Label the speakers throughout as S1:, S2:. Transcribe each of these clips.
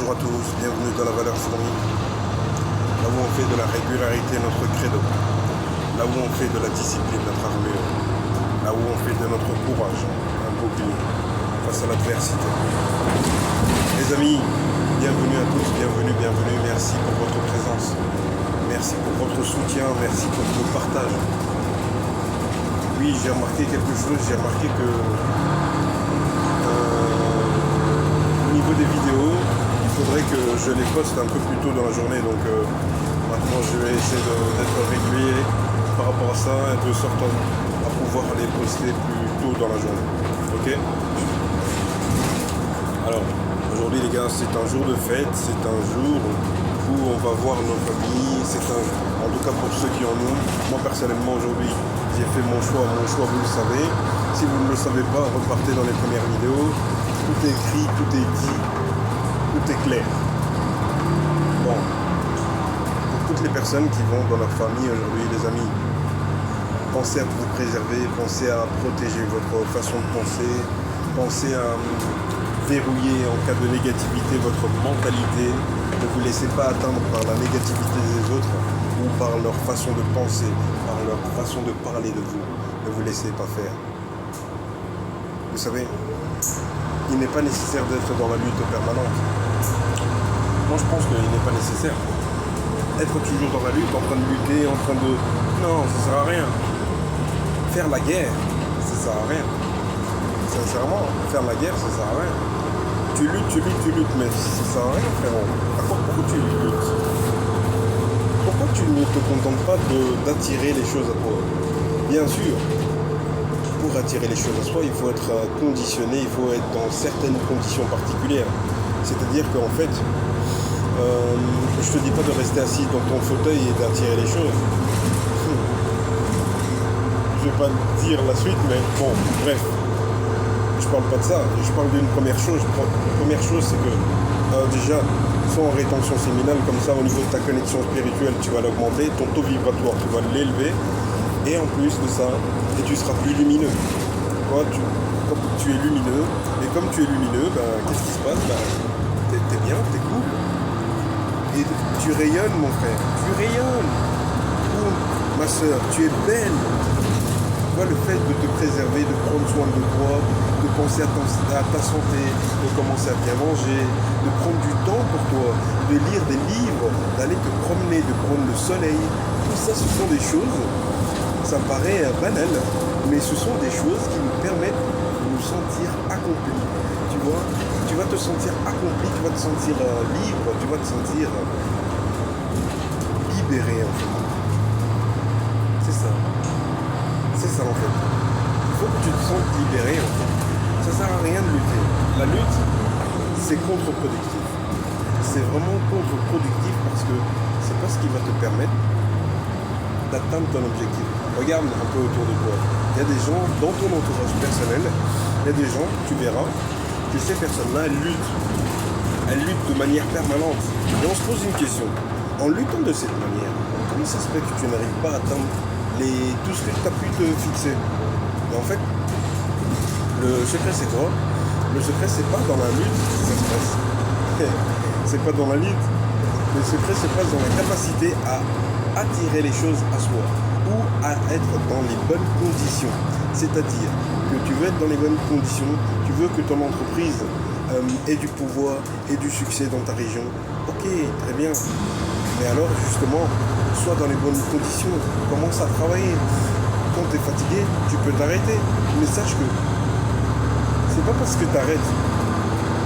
S1: Bonjour à tous, bienvenue dans la valeur fournie, là où on fait de la régularité notre credo, là où on fait de la discipline notre armure, là où on fait de notre courage un bouclier face à l'adversité. Les amis, bienvenue à tous, bienvenue, merci pour votre présence, merci pour votre soutien, merci pour vos partages. Oui, j'ai remarqué quelque chose, j'ai remarqué que au niveau des vidéos, il faudrait que je les poste un peu plus tôt dans la journée, donc maintenant je vais essayer d'être régulier par rapport à ça et de sorte à pouvoir les poster plus tôt dans la journée. Ok. Alors, aujourd'hui les gars, c'est un jour de fête, c'est un jour où on va voir nos familles, en tout cas pour ceux qui en ont. Moi personnellement aujourd'hui, j'ai fait mon choix vous le savez. Si vous ne le savez pas, repartez dans les premières vidéos. Tout est écrit, tout est dit, tout est clair. Bon, pour toutes les personnes qui vont dans leur famille aujourd'hui, les amis, pensez à vous préserver, pensez à protéger votre façon de penser, pensez à verrouiller en cas de négativité votre mentalité. Ne vous laissez pas atteindre par la négativité des autres ou par leur façon de penser, par leur façon de parler de vous. Ne vous laissez pas faire. Vous savez, il n'est pas nécessaire d'être dans la lutte permanente. Moi, je pense qu'il n'est pas nécessaire. Être toujours dans la lutte, en train de lutter, en train de... Non, ça sert à rien. Faire la guerre, ça sert à rien. Sincèrement, faire la guerre, ça sert à rien. Tu luttes, mais ça sert à rien, frérot. Pourquoi tu luttes? Pourquoi tu ne te contentes pas d'attirer les choses à toi? Bien sûr, pour attirer les choses à soi, il faut être conditionné, il faut être dans certaines conditions particulières. C'est-à-dire qu'en fait, je te dis pas de rester assis dans ton fauteuil et d'attirer les choses. Je vais pas dire la suite, mais bon, bref. Je parle pas de ça, je parle d'une première chose. La première chose, c'est que déjà, sois en rétention séminale, comme ça, au niveau de ta connexion spirituelle, tu vas l'augmenter, ton taux vibratoire, tu vas l'élever, et en plus de ça, et tu seras plus lumineux. Toi, comme tu es lumineux, et comme tu es lumineux, qu'est-ce qui se passe? T'es bien, t'es cool. Et tu rayonnes, mon frère, tu rayonnes. Oh, ma soeur, tu es belle. Toi, le fait de te préserver, de prendre soin de toi, de penser à ta santé, de commencer à bien manger, de prendre du temps pour toi, de lire des livres, d'aller te promener, de prendre le soleil, tout ça, ce sont des choses, ça me paraît banal, mais ce sont des choses qui nous permettent de nous sentir accomplis. Tu vois, tu vas te sentir accompli, tu vas te sentir libre, tu vas te sentir libéré en fait. C'est ça. C'est ça en fait. Il faut que tu te sentes libéré en fait. Ça sert à rien de lutter. La lutte, c'est contre-productif. C'est vraiment contre-productif parce que c'est pas ce qui va te permettre d'atteindre ton objectif. Regarde un peu autour de toi. Il y a des gens dans ton entourage personnel, il y a des gens, tu verras, que ces personnes-là, elles luttent de manière permanente. Et on se pose une question. En luttant de cette manière, comment ça se fait que tu n'arrives pas à atteindre tout ce que tu as pu te fixer? Mais en fait, le secret c'est quoi? Le secret c'est pas dans la lutte que ça se passe. C'est pas dans la lutte. Le secret se passe dans la capacité à attirer les choses à soi ou à être dans les bonnes conditions. C'est-à-dire que tu veux être dans les bonnes conditions, tu veux que ton entreprise ait du pouvoir et du succès dans ta région. Ok, très bien. Mais alors justement, sois dans les bonnes conditions, commence à travailler. Quand tu es fatigué, tu peux t'arrêter. Mais sache que c'est pas parce que tu arrêtes,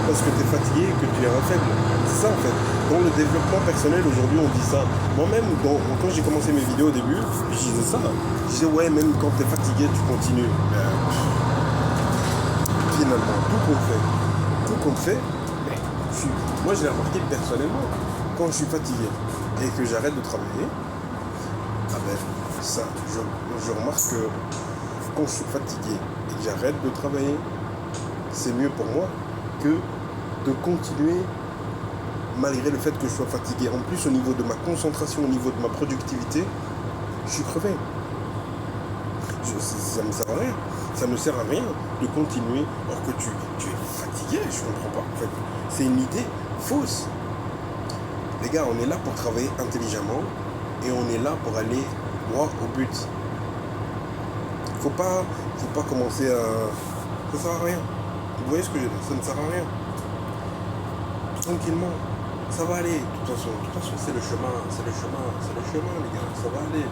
S1: parce que tu es fatigué que tu es un faible. C'est ça en fait. Dans le développement personnel, aujourd'hui on dit ça. Moi-même, quand j'ai commencé mes vidéos au début, je disais ça. Je disais ouais, même quand tu es fatigué, tu continues. Finalement, tout compte fait, mais moi je l'ai remarqué personnellement. Quand je suis fatigué et que j'arrête de travailler, ça, je remarque que quand je suis fatigué et que j'arrête de travailler, c'est mieux pour moi que de continuer malgré le fait que je sois fatigué. En plus, au niveau de ma concentration, au niveau de ma productivité, je suis crevé. Ça ne me sert à rien. Ça ne sert à rien de continuer alors que tu es fatigué, je ne comprends pas. En fait, c'est une idée fausse. Les gars, on est là pour travailler intelligemment et on est là pour aller droit au but. Faut pas commencer à... Ça sert à rien. Vous voyez ce que je dis? Ça ne sert à rien. Tranquillement. Ça va aller. De toute façon, c'est le chemin. C'est le chemin, les gars. Ça va aller.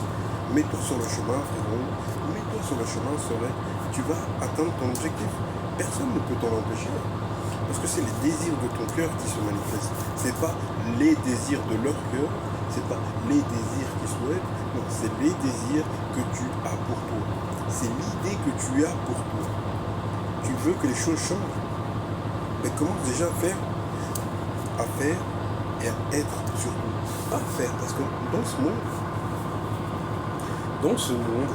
S1: Mets-toi sur le chemin, frérot. Mets-toi sur le chemin, tu vas atteindre ton objectif. Personne ne peut t'en empêcher. Parce que c'est les désirs de ton cœur qui se manifestent. C'est pas les désirs de leur cœur. C'est pas les désirs qu'ils souhaitent. Non, c'est les désirs que tu as pour toi. C'est l'idée que tu as pour toi. Tu veux que les choses changent. Mais commence déjà à faire et à être surtout. Pas à faire. Parce que dans ce monde,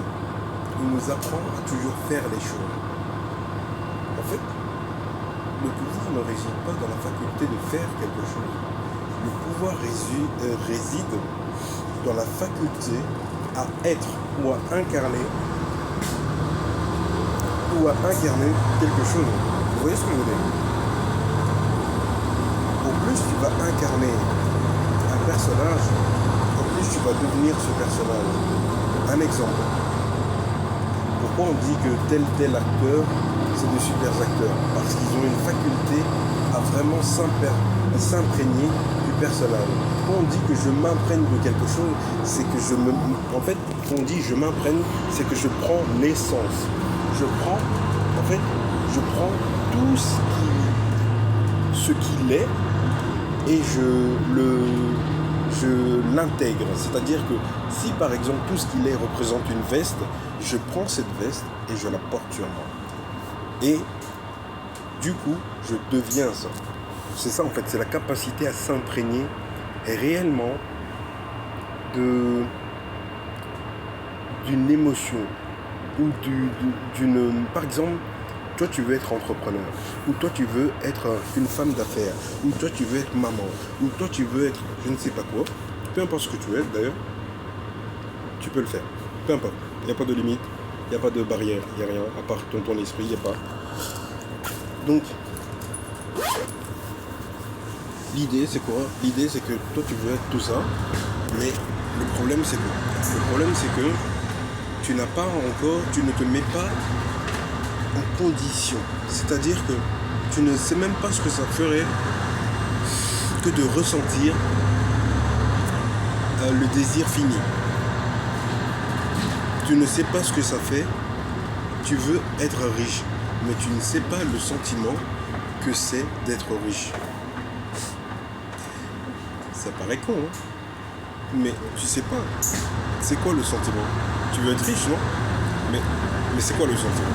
S1: il nous apprend à toujours faire les choses. En fait, le pouvoir ne réside pas dans la faculté de faire quelque chose. Le pouvoir réside dans la faculté à être ou à incarner quelque chose. Vous voyez ce que je veux dire? Au plus tu vas incarner un personnage, au plus tu vas devenir ce personnage. Un exemple. Pourquoi on dit que tel acteur, c'est de super acteurs? Parce qu'ils ont une faculté à vraiment s'imprégner du personnage. Quand on dit que je m'imprègne de quelque chose, c'est que en fait, quand on dit je m'imprègne, c'est que je prends naissance. Je prends tout ce qu'il est et je l'intègre. C'est-à-dire que si par exemple tout ce qu'il est représente une veste, je prends cette veste et je la porte sur moi. Et du coup, je deviens ça. C'est ça en fait, c'est la capacité à s'imprégner réellement d'une émotion ou d'une... Par exemple, toi tu veux être entrepreneur, ou toi tu veux être une femme d'affaires, ou toi tu veux être maman, ou toi tu veux être je ne sais pas quoi, peu importe ce que tu veux être d'ailleurs, tu peux le faire, peu importe, il n'y a pas de limite, il n'y a pas de barrière, il n'y a rien, à part ton esprit, il n'y a pas. Donc, l'idée c'est quoi? L'idée c'est que toi tu veux être tout ça, mais le problème c'est que tu n'as pas encore, tu ne te mets pas en condition. C'est-à-dire que tu ne sais même pas ce que ça ferait que de ressentir le désir fini. Tu ne sais pas ce que ça fait. Tu veux être riche, mais tu ne sais pas le sentiment que c'est d'être riche. Ça paraît con, hein? Mais tu sais pas. C'est quoi le sentiment? Tu veux être riche, non? Mais c'est quoi le sentiment?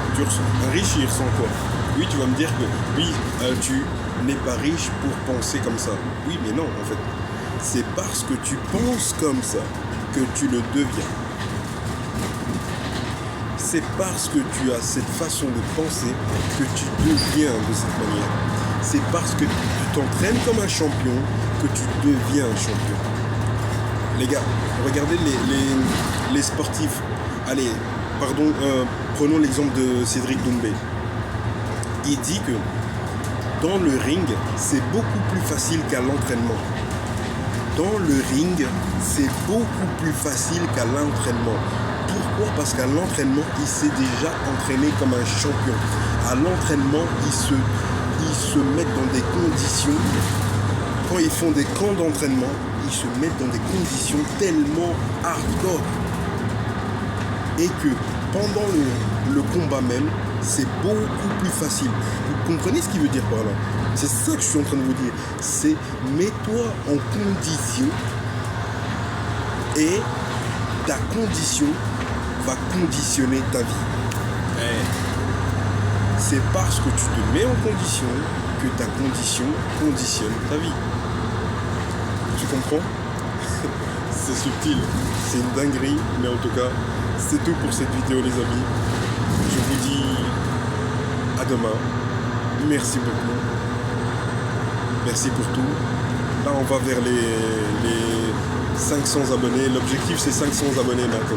S1: Un riche, il ressent quoi? Oui, tu vas me dire que oui, tu n'es pas riche pour penser comme ça. Oui, mais non, en fait. C'est parce que tu penses comme ça que tu le deviens. C'est parce que tu as cette façon de penser que tu deviens de cette manière. C'est parce que tu t'entraînes comme un champion que tu deviens un champion. Les gars, regardez les sportifs. Allez, prenons l'exemple de Cédric Doumbé. Il dit que dans le ring, c'est beaucoup plus facile qu'à l'entraînement. Dans le ring, c'est beaucoup plus facile qu'à l'entraînement. Pourquoi? Parce qu'à l'entraînement, il s'est déjà entraîné comme un champion. À l'entraînement, ils se mettent dans des conditions. Quand ils font des camps d'entraînement, ils se mettent dans des conditions tellement hardcore. Et que pendant le combat même, c'est beaucoup plus facile. Vous comprenez ce qu'il veut dire par là? C'est ça que je suis en train de vous dire. C'est mets-toi en condition et ta condition va conditionner ta vie. C'est parce que tu te mets en condition que ta condition conditionne ta vie. Tu comprends? C'est subtil, c'est une dinguerie, mais en tout cas, c'est tout pour cette vidéo les amis. Je vous dis à demain. Merci beaucoup. Merci pour tout. Là, on va vers les 500 abonnés. L'objectif, c'est 500 abonnés maintenant.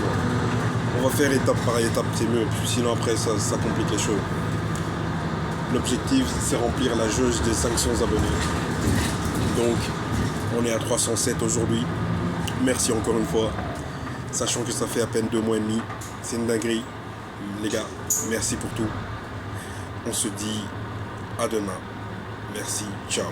S1: On va faire étape par étape, c'est mieux. Sinon après ça complique les choses. L'objectif c'est remplir la jauge des 500 abonnés. Donc on est à 307 aujourd'hui. Merci encore une fois. Sachant que ça fait à peine 2 mois et demi. C'est une dinguerie. Les gars, merci pour tout. On se dit à demain. Merci, ciao.